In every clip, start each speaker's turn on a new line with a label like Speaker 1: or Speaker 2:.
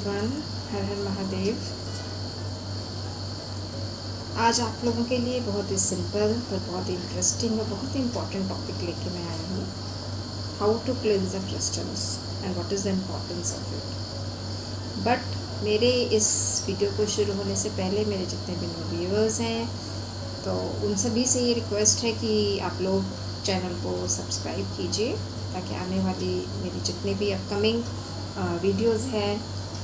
Speaker 1: One हर हर महादेव। आज आप लोगों के लिए बहुत ही सिंपल पर बहुत ही इंटरेस्टिंग और बहुत ही इम्पोर्टेंट टॉपिक लेके मैं आई हूँ। How to cleanse the crystals and what is the importance of it. But मेरे इस वीडियो को शुरू होने से पहले मेरे जितने भी न्यू व्यूअर्स हैं तो उन सभी से ये रिक्वेस्ट है कि आप लोग चैनल को सब्सक्राइब कीजिए ताकि आने वाली मेरी जितने भी अपकमिंग वीडियोज़ हैं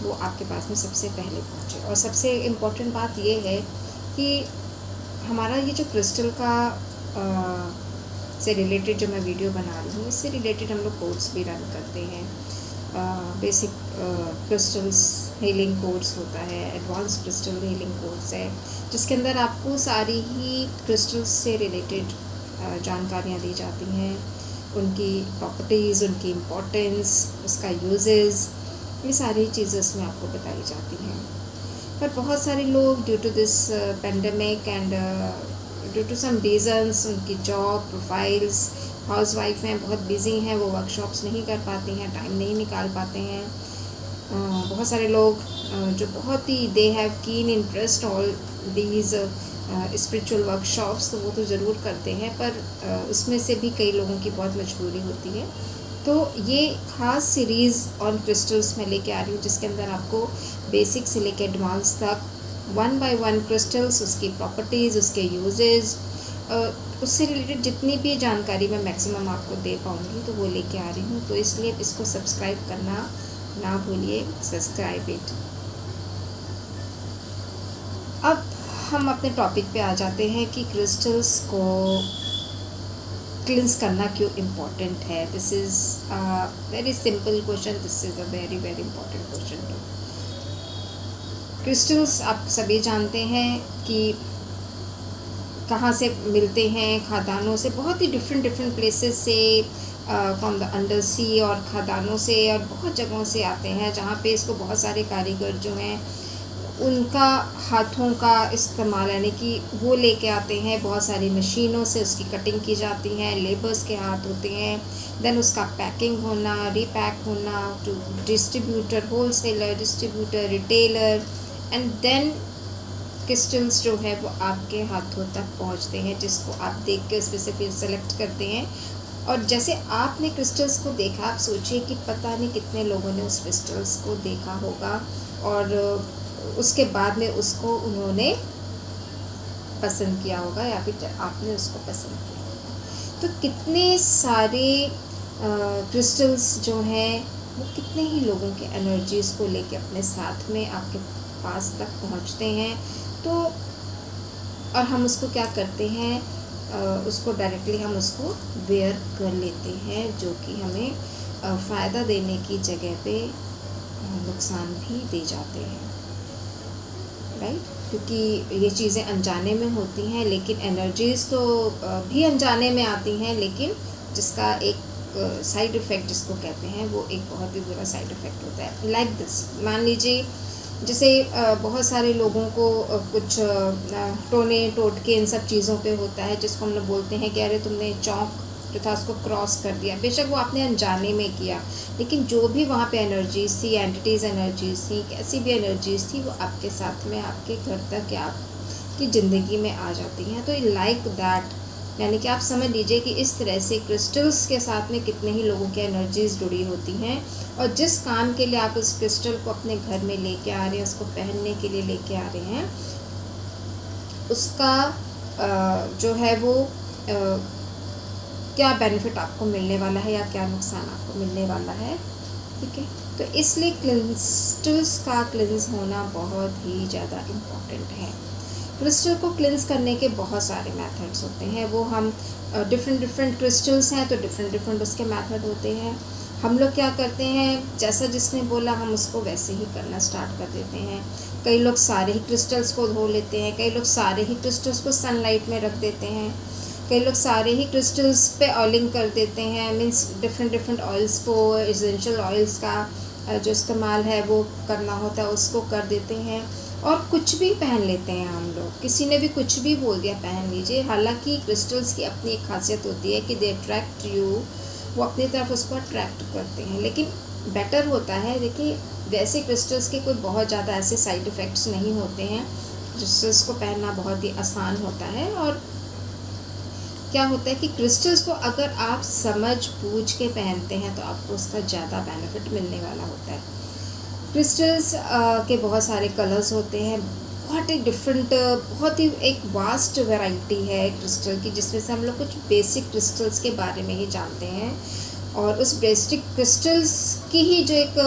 Speaker 1: वो आपके पास में सबसे पहले पहुँचे। और सबसे इम्पोर्टेंट बात ये है कि हमारा ये जो क्रिस्टल का से रिलेटेड जो मैं वीडियो बना रही हूँ इससे रिलेटेड हम लोग कोर्स भी रन करते हैं। बेसिक क्रिस्टल्स हीलिंग कोर्स होता है, एडवांस क्रिस्टल हीलिंग कोर्स है जिसके अंदर आपको सारी ही क्रिस्टल्स से रिलेटेड जानकारियाँ दी जाती हैं, उनकी प्रॉपर्टीज़, उनकी इम्पोर्टेंस, उसका यूजेस, ये सारी चीज़ें उसमें आपको बताई जाती हैं। पर बहुत सारे लोग due to this pandemic and due to some reasons उनकी जॉब प्रोफाइल्स, हाउस वाइफ हैं, बहुत बिजी हैं, वो वर्कशॉप्स नहीं कर पाती हैं, टाइम नहीं निकाल पाते हैं। बहुत सारे लोग जो बहुत ही they have keen interest all these spiritual workshops, तो वो तो ज़रूर करते हैं, पर उसमें से भी कई लोगों की बहुत मजबूरी होती है। तो ये ख़ास सीरीज़ ऑन क्रिस्टल्स में लेके आ रही हूँ जिसके अंदर आपको बेसिक से लेके एडवांस तक वन बाय वन क्रिस्टल्स, उसकी प्रॉपर्टीज़, उसके यूजेस, उससे रिलेटेड जितनी भी जानकारी मैं मैक्सिमम आपको दे पाऊँगी तो वो लेके आ रही हूँ। तो इसलिए इसको सब्सक्राइब करना ना भूलिए, सब्सक्राइब इट। अब हम अपने टॉपिक पे आ जाते हैं कि क्रिस्टल्स को क्लींस करना क्यों इम्पोर्टेंट है। This is very simple question, this is a very very important question too. Crystals आप सभी जानते हैं कि कहाँ से मिलते हैं, खादानों से, बहुत ही डिफरेंट प्लेसेस से, फ्रॉम द अंडर सी, और खादानों से और बहुत जगहों से आते हैं जहाँ पे इसको बहुत सारे कारीगर जो हैं उनका हाथों का इस्तेमाल, यानी कि वो लेके आते हैं, बहुत सारी मशीनों से उसकी कटिंग की जाती हैं, लेबर्स के हाथ होते हैं, देन उसका पैकिंग होना, रीपैक होना to distributor, wholesaler, distributor, retailer, and then crystals जो है वो आपके हाथों तक पहुंचते हैं जिसको आप देख के उस पर से फिर सेलेक्ट करते हैं। और जैसे आपने क्रिस्टल्स को देखा, आप सोचिए कि पता नहीं कितने लोगों ने उस क्रिस्टल्स को देखा होगा और उसके बाद में उसको उन्होंने पसंद किया होगा या फिर आपने उसको पसंद किया होगा। तो कितने सारे क्रिस्टल्स जो हैं वो कितने ही लोगों के एनर्जीज़ को लेके अपने साथ में आपके पास तक पहुंचते हैं। तो और हम उसको क्या करते हैं, उसको डायरेक्टली हम उसको वेयर कर लेते हैं, जो कि हमें फ़ायदा देने की जगह पे नुकसान भी दे जाते हैं, राइट। क्योंकि ये चीज़ें अनजाने में होती हैं, लेकिन एनर्जीज़ तो भी अनजाने में आती हैं, लेकिन जिसका एक साइड इफ़ेक्ट जिसको कहते हैं वो एक बहुत ही बुरा साइड इफ़ेक्ट होता है। लाइक दिस, मान लीजिए जैसे बहुत सारे लोगों को कुछ टोने टोटके इन सब चीज़ों पे होता है जिसको हम लोग बोलते हैं कि अरे तुमने चौक जो था उसको क्रॉस कर दिया। बेशक वो आपने अनजाने में किया, लेकिन जो भी वहाँ पे एनर्जीज थी, एंटिटीज़ एनर्जीज थी, कैसी भी एनर्जीज थी, वो आपके साथ में आपके घर तक या आपकी ज़िंदगी में आ जाती हैं। तो लाइक दैट, यानी कि आप समझ लीजिए कि इस तरह से क्रिस्टल्स के साथ में कितने ही लोगों की एनर्जीज़ जुड़ी होती हैं, और जिस काम के लिए आप उस क्रिस्टल को अपने घर में लेके आ रहे हैं, उसको पहनने के लिए लेके आ रहे हैं, उसका जो है वो क्या बेनिफिट आपको मिलने वाला है या क्या नुकसान आपको मिलने वाला है, ठीक है। तो इसलिए क्रिस्टल्स का क्लींस होना बहुत ही ज़्यादा इम्पॉर्टेंट है। क्रिस्टल को क्लींस करने के बहुत सारे मेथड्स होते हैं, वो हम डिफरेंट क्रिस्टल्स हैं तो डिफरेंट उसके मेथड होते हैं। हम लोग क्या करते हैं, जैसा जिसने बोला हम उसको वैसे ही करना स्टार्ट कर देते हैं। कई लोग सारे ही क्रिस्टल्स को धो लेते हैं, कई लोग सारे ही क्रिस्टल्स को सनलाइट में रख देते हैं, कई लोग सारे ही क्रिस्टल्स पे ऑयलिंग कर देते हैं, मीन्स डिफरेंट ऑयल्स को, एसेंशियल ऑयल्स का जो इस्तेमाल है वो करना होता है उसको कर देते हैं, और कुछ भी पहन लेते हैं हम लोग। किसी ने भी कुछ भी बोल दिया पहन लीजिए, हालांकि क्रिस्टल्स की अपनी एक खासियत होती है कि दे अट्रैक्ट यू, वो अपनी तरफ उसको अट्रैक्ट करते हैं, लेकिन बेटर होता है। देखिए वैसे क्रिस्टल्स के कोई बहुत ज़्यादा ऐसे साइड इफ़ेक्ट्स नहीं होते हैं, क्रिस्टल्स को पहनना बहुत ही आसान होता है। और क्या होता है कि क्रिस्टल्स को अगर आप समझ बूझ के पहनते हैं तो आपको उसका ज़्यादा बेनिफिट मिलने वाला होता है। क्रिस्टल्स के बहुत सारे कलर्स होते हैं, बहुत ही डिफरेंट, बहुत ही एक वास्ट वैरायटी है क्रिस्टल की, जिसमें से हम लोग कुछ बेसिक क्रिस्टल्स के बारे में ही जानते हैं। और उस बेसिक क्रिस्टल्स की ही जो एक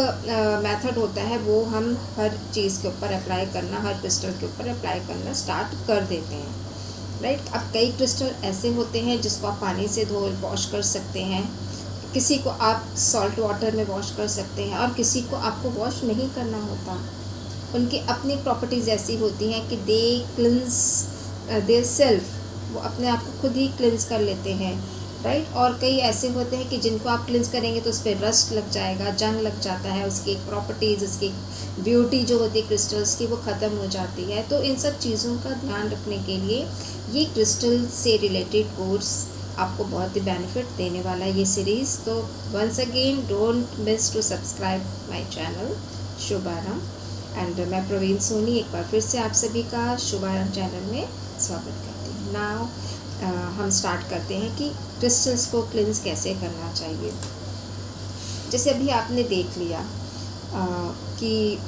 Speaker 1: मेथड होता है वो हम हर चीज़ के ऊपर अप्लाई करना, हर क्रिस्टल के ऊपर अप्लाई करना स्टार्ट कर देते हैं, राइट। अब कई क्रिस्टल ऐसे होते हैं जिसको आप पानी से धो वॉश कर सकते हैं, किसी को आप सॉल्ट वाटर में वॉश कर सकते हैं, और किसी को आपको वॉश नहीं करना होता। उनकी अपनी प्रॉपर्टीज़ ऐसी होती हैं कि दे क्लिंस देयर सेल्फ, वो अपने आप को खुद ही क्लिंस कर लेते हैं, राइट। और कई ऐसे होते हैं कि जिनको आप क्लिंस करेंगे तो उस पर रस्ट लग जाएगा, जंग लग जाता है, उसकी एक प्रॉपर्टीज़, उसकी ब्यूटी जो होती है क्रिस्टल्स की वो ख़त्म हो जाती है। तो इन सब चीज़ों का ध्यान रखने के लिए ये क्रिस्टल से रिलेटेड कोर्स आपको बहुत ही बेनिफिट देने वाला है ये सीरीज़। तो once again don't miss to subscribe my channel Shubharambh. And मैं प्रवीण सोनी एक बार फिर से आप सभी का शुभारंभ चैनल में स्वागत करती हूँ। नाउ हम स्टार्ट करते हैं कि क्रिस्टल्स को क्लिंस कैसे करना चाहिए। जैसे अभी आपने देख लिया कि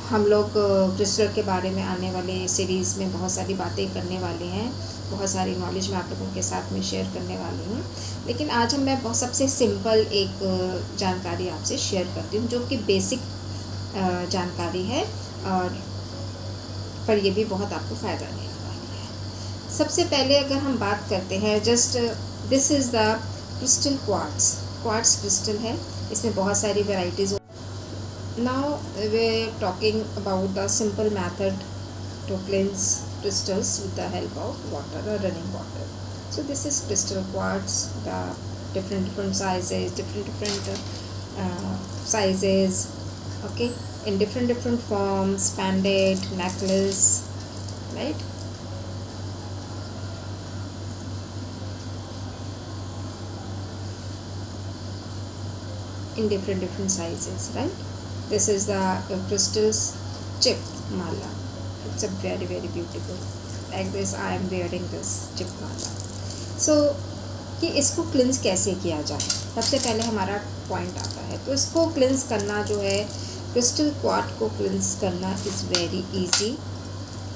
Speaker 1: हम लोग क्रिस्टल के बारे में आने वाले सीरीज़ में बहुत सारी बातें करने वाले हैं, बहुत सारी नॉलेज मैं आप लोगों के साथ में शेयर करने वाली हूँ। लेकिन आज मैं बहुत सबसे सिंपल एक जानकारी आपसे शेयर करती हूँ जो कि बेसिक जानकारी है, और पर ये भी बहुत आपको फ़ायदा देने वाली है। सबसे पहले अगर हम बात करते हैं, just this is the crystal quartz crystal है, इसमें बहुत सारी varieties. Now we're talking about the simple method to cleanse crystals with the help of water or running water. So this is crystal quartz, the different sizes, different sizes, okay, in different forms, pendant, necklace, right. In different sizes, right. This is the crystals chip mala. It's a very beautiful. Like this, I am wearing this chip mala. So कि इसको क्लिंस कैसे किया जाए, सबसे पहले हमारा point आता है। तो इसको क्लिंस करना जो है, क्रिस्टल क्वार्ट्ज को क्लिंस करना इज़ वेरी इजी,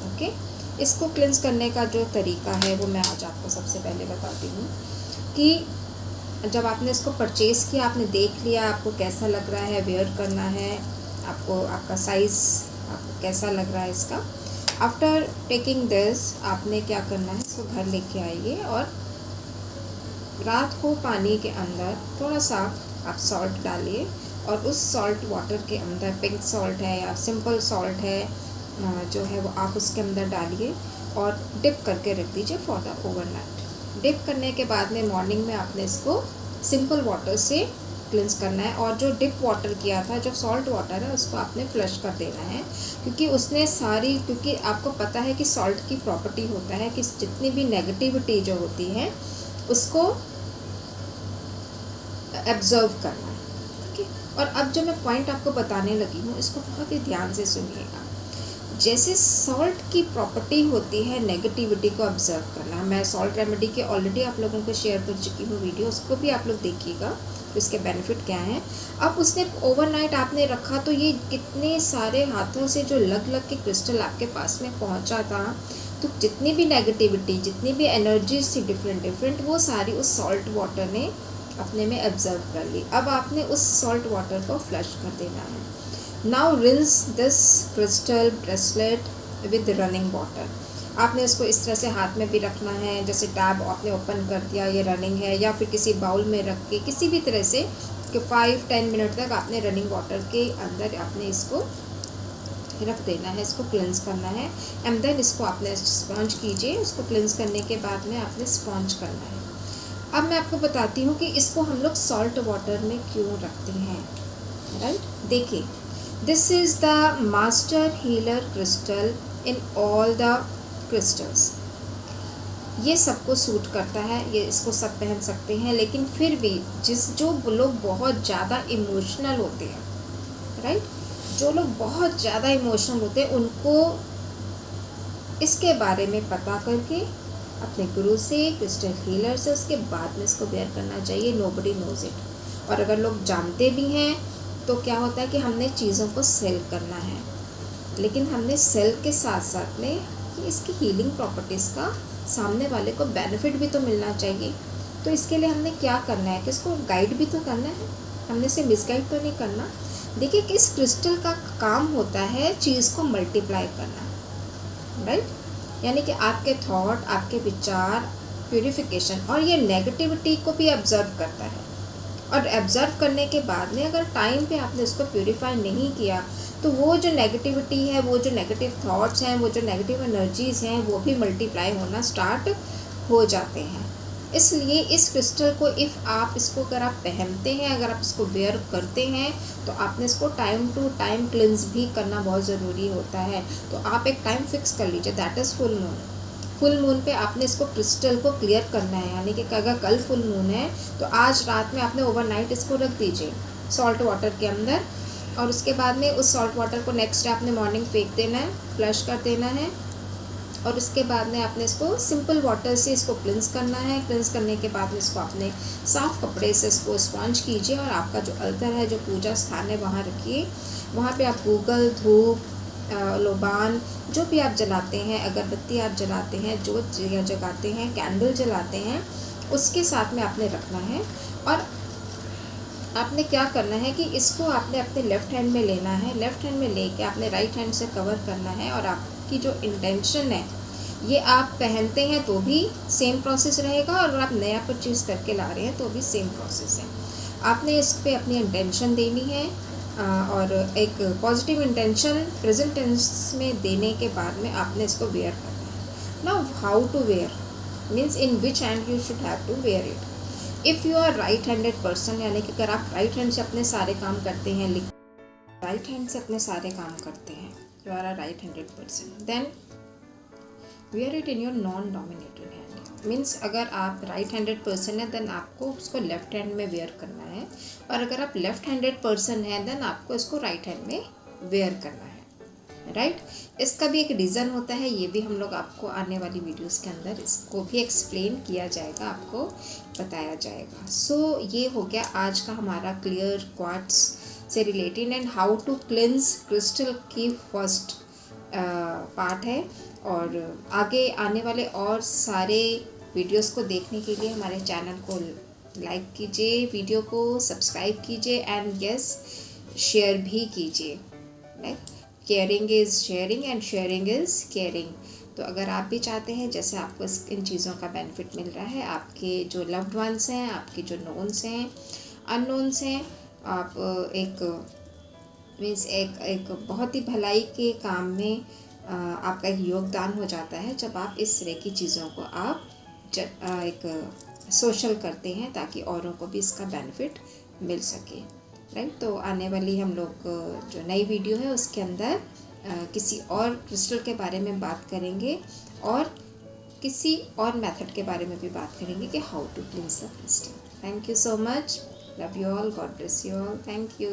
Speaker 1: ओके। इसको क्लिंस करने का जो तरीका है वो मैं आज आपको सबसे पहले बताती हूँ। कि जब आपने इसको परचेज़ किया, आपने देख लिया आपको कैसा लग रहा है, वेयर करना है आपको, आपका साइज़ आपको कैसा लग रहा है इसका। आफ्टर टेकिंग दिस आपने क्या करना है, इसको घर लेके आइए और रात को पानी के अंदर थोड़ा सा आप सॉल्ट डालिए, और उस सॉल्ट वाटर के अंदर पिंक सॉल्ट है या सिंपल सॉल्ट है जो है वो आप उसके अंदर डालिए और डिप करके रख दीजिए फॉर द ओवरनाइट। डिप करने के बाद में मॉर्निंग में आपने इसको सिंपल वाटर से क्लिंस करना है, और जो डिप वाटर किया था, जो सॉल्ट वाटर है, उसको आपने फ्लश कर देना है, क्योंकि उसने सारी, क्योंकि आपको पता है कि सॉल्ट की प्रॉपर्टी होता है कि जितनी भी नेगेटिविटी जो होती है उसको एब्जर्व करना है, ठीक है। और अब जो मैं पॉइंट आपको बताने लगी हूँ इसको बहुत ही ध्यान से सुनिएगा। जैसे सॉल्ट की प्रॉपर्टी होती है नेगेटिविटी को ऑब्जर्व करना, मैं सॉल्ट रेमेडी के ऑलरेडी आप लोगों को शेयर कर चुकी हूँ वीडियो, उसको भी आप लोग देखिएगा तो इसके बेनिफिट क्या हैं। अब उसने ओवरनाइट आपने रखा तो ये कितने सारे हाथों से जो लग के क्रिस्टल आपके पास में पहुँचा था, तो जितनी भी नेगेटिविटी, जितनी भी एनर्जीज थी डिफरेंट, वो सारी उस सॉल्ट वाटर ने अपने में ऑब्जर्व कर ली। अब आपने उस सॉल्ट वाटर को फ्लश कर देना है। Now rinse this crystal bracelet with running water. आपने इसको इस तरह से हाथ में भी रखना है, जैसे टैब आपने ओपन कर दिया, ये रनिंग है, या फिर किसी बाउल में रख के किसी भी तरह से कि 5-10 मिनट तक आपने रनिंग वाटर के अंदर आपने इसको रख देना है, इसको क्लेंस करना है। एंड देन इसको आपने स्पॉन्ज कीजिए, उसको क्लेंस करने के बाद में आपने स्पॉन्ज करना है। अब मैं आपको बताती हूँ कि इसको हम लोग सॉल्ट वाटर में क्यों रखते हैं, राइट। देखिए, this is the master healer crystal in all the crystals. ये सबको सूट करता है, ये इसको सब पहन सकते हैं। लेकिन फिर भी जो लोग बहुत ज़्यादा इमोशनल होते हैं, राइट, जो लोग बहुत ज़्यादा इमोशनल होते हैं, उनको इसके बारे में पता करके अपने गुरु से, क्रिस्टल हीलर से, उसके बाद में इसको वेयर करना चाहिए। Nobody knows it. और अगर लोग जानते भी हैं तो क्या होता है कि हमने चीज़ों को सेल करना है, लेकिन हमने सेल के साथ साथ में कि इसकी हीलिंग प्रॉपर्टीज़ का सामने वाले को बेनिफिट भी तो मिलना चाहिए। तो इसके लिए हमने क्या करना है कि इसको गाइड भी तो करना है, हमने इसे मिसगाइड तो नहीं करना। देखिए कि इस क्रिस्टल का काम होता है चीज़ को मल्टीप्लाई करना, राइट, यानी कि आपके थॉट, आपके विचार, प्यूरिफिकेशन, और ये नेगेटिविटी को भी ऑब्जर्व करता है। और ऑब्जर्व करने के बाद में अगर टाइम पे आपने इसको प्यूरिफाई नहीं किया तो वो जो नेगेटिविटी है, वो जो नेगेटिव थॉट्स हैं, वो जो नेगेटिव एनर्जीज़ हैं, वो भी मल्टीप्लाई होना स्टार्ट हो जाते हैं। इसलिए इस क्रिस्टल को आप इसको अगर आप पहनते हैं, अगर आप इसको वेयर करते हैं, तो आपने इसको टाइम टू टाइम क्लिन्स भी करना बहुत ज़रूरी होता है। तो आप एक टाइम फिक्स कर लीजिए, that is full moon. Full moon पे आपने इसको क्रिस्टल को क्लियर करना है, यानी कि अगर कल फुल मून है तो आज रात में आपने ओवरनाइट इसको रख दीजिए सॉल्ट वाटर के अंदर, और उसके बाद में उस सॉल्ट वाटर को नेक्स्ट डे आपने मॉर्निंग फेंक देना है, फ्लश कर देना है। और उसके बाद में आपने इसको सिंपल वाटर से इसको क्लिंस करना है। क्लिंस करने के बाद में इसको आपने साफ़ कपड़े से इसको स्पॉन्ज कीजिए, और आपका जो अल्तर है, जो पूजा स्थान है, वहाँ रखिए। वहाँ पे आप गूगल, धूप, लोबान, जो भी आप जलाते हैं, अगरबत्ती आप जलाते हैं, जोत जगाते हैं, कैंडल जलाते हैं, उसके साथ में आपने रखना है। और आपने क्या करना है कि इसको आपने अपने लेफ़्ट हैंड में लेना है, लेफ़्ट हैंड में लेके आपने राइट हैंड से कवर करना है। और आपकी जो इंटेंशन है, ये आप पहनते हैं तो भी सेम प्रोसेस रहेगा, और अगर आप नया परचेज़ करके ला रहे हैं तो भी सेम प्रोसेस है। आपने इस पे अपनी इंटेंशन देनी है, और एक पॉजिटिव इंटेंशन प्रेजेंट टेंस में देने के बाद में आपने इसको वेयर करना है। Now how to wear means in which hand you should have to wear it. If you are right handed person, यानी कि अगर आप राइट हैंड से अपने सारे काम करते हैं, राइट हैंड से अपने सारे काम करते हैं, you are a right handed person, then wear it in your non dominated hand. Means अगर आप राइट हैंडेड पर्सन है देन आपको उसको लेफ्ट हैंड में वेयर करना है, और अगर आप लेफ्ट हैंडेड पर्सन है देन आपको इसको राइट हैंड में वेयर करना है, राइट। इसका भी एक रीज़न होता है, ये भी हम लोग आपको आने वाली वीडियोस के अंदर इसको भी एक्सप्लेन किया जाएगा, आपको बताया जाएगा। सो ये हो गया आज का हमारा क्लियर क्वार्ट्ज से related and how to cleanse crystal की फर्स्ट पार्ट है। और आगे आने वाले और सारे वीडियोस को देखने के लिए हमारे चैनल को लाइक कीजिए, वीडियो को सब्सक्राइब कीजिए, एंड यस शेयर भी कीजिए, right. Caring is sharing and sharing is caring. तो अगर आप भी चाहते हैं जैसे आपको इन चीज़ों का बेनिफिट मिल रहा है, आपके जो लव्ड वंस हैं, आपके जो नोन्स हैं, अननोन्स हैं, आप एक बहुत ही भलाई के काम में आपका एक योगदान हो जाता है जब आप इस तरह की चीज़ों को आप एक सोशल करते हैं, ताकि औरों को भी इसका बेनिफिट मिल सके, राइट। तो आने वाली हम लोग जो नई वीडियो है उसके अंदर किसी और क्रिस्टल के बारे में बात करेंगे, और किसी और मेथड के बारे में भी बात करेंगे कि how to cleanse the crystal. Thank you so much, love you all, God bless you all, thank you.